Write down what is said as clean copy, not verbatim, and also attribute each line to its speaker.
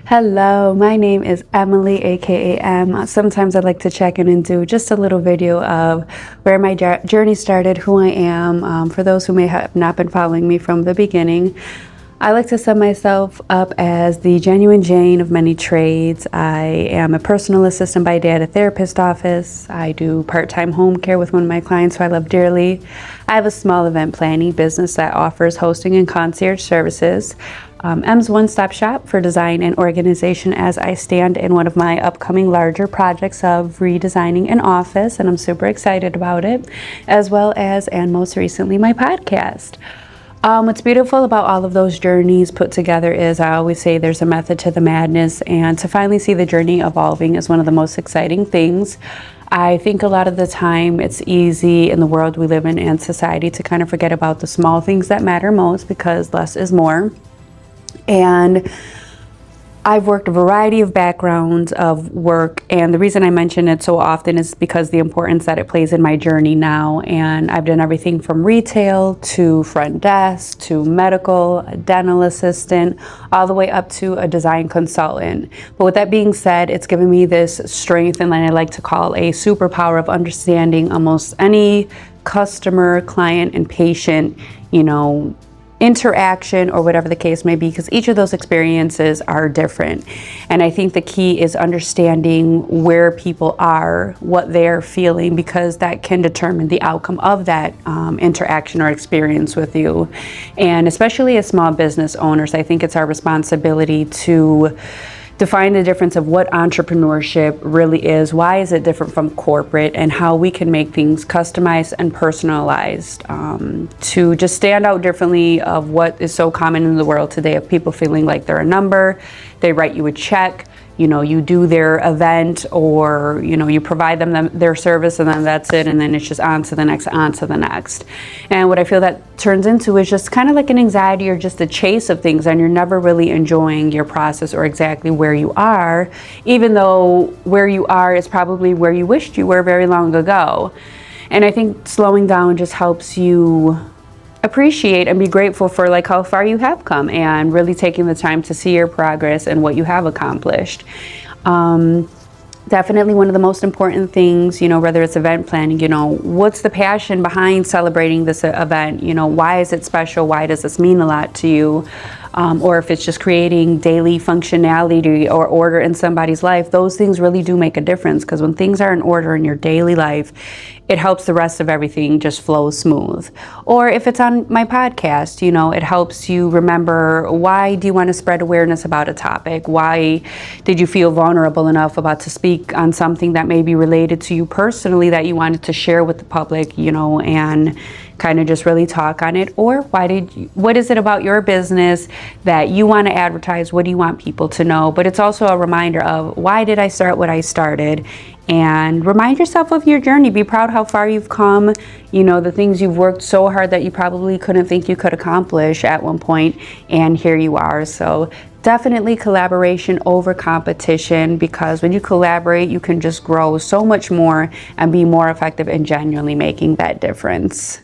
Speaker 1: Hello, my name is Emily, aka Em. Sometimes I like to check in and do just a little video of where my journey started, who I am. For those who may have not been following me from the beginning, I like to sum myself up as the genuine Jane of many trades. I am a personal assistant by day at a therapist office. I do part-time home care with one of my clients who I love dearly. I have a small event planning business that offers hosting and concierge services. M's one-stop shop for design and organization as I stand in one of my upcoming larger projects of redesigning an office, and I'm super excited about it, as well as, and most recently, my podcast. What's beautiful about all of those journeys put together is I always say there's a method to the madness, and to finally see the journey evolving is one of the most exciting things. I think a lot of the time it's easy in the world we live in and society to kind of forget about the small things that matter most because less is more. And I've worked a variety of backgrounds of work, and the reason I mention it so often is because the importance that it plays in my journey now. And I've done everything from retail to front desk to medical, a dental assistant, all the way up to a design consultant. But with that being said, it's given me this strength and I like to call a superpower of understanding almost any customer, client, and patient, interaction or whatever the case may be, because each of those experiences are different. And I think the key is understanding where people are, what they're feeling, because that can determine the outcome of that interaction or experience with you. And especially as small business owners, I think it's our responsibility to define the difference of what entrepreneurship really is, why is it different from corporate, and how we can make things customized and personalized to just stand out differently of what is so common in the world today of people feeling like they're a number, they write you a check, you do their event, or you provide them their service and then that's it, and then it's just on to the next, on to the next. And what I feel that turns into is just kind of like an anxiety or just a chase of things, and you're never really enjoying your process or exactly where you are, even though where you are is probably where you wished you were very long ago. And I think slowing down just helps you appreciate and be grateful for like how far you have come and really taking the time to see your progress and what you have accomplished. Definitely one of the most important things, whether it's event planning, what's the passion behind celebrating this event? Why is it special? Why does this mean a lot to you? Or if it's just creating daily functionality or order in somebody's life, those things really do make a difference, because when things are in order in your daily life, it helps the rest of everything just flow smooth. Or if it's on my podcast, it helps you remember, why do you want to spread awareness about a topic? Why did you feel vulnerable enough about to speak on something that may be related to you personally that you wanted to share with the public, and kind of just really talk on it? Or what is it about your business that you want to advertise? What do you want people to know? But it's also a reminder of, why did I start what I started? And remind yourself of your journey. Be proud how far you've come, the things you've worked so hard that you probably couldn't think you could accomplish at one point, and here you are. So definitely collaboration over competition, because when you collaborate, you can just grow so much more and be more effective in genuinely making that difference.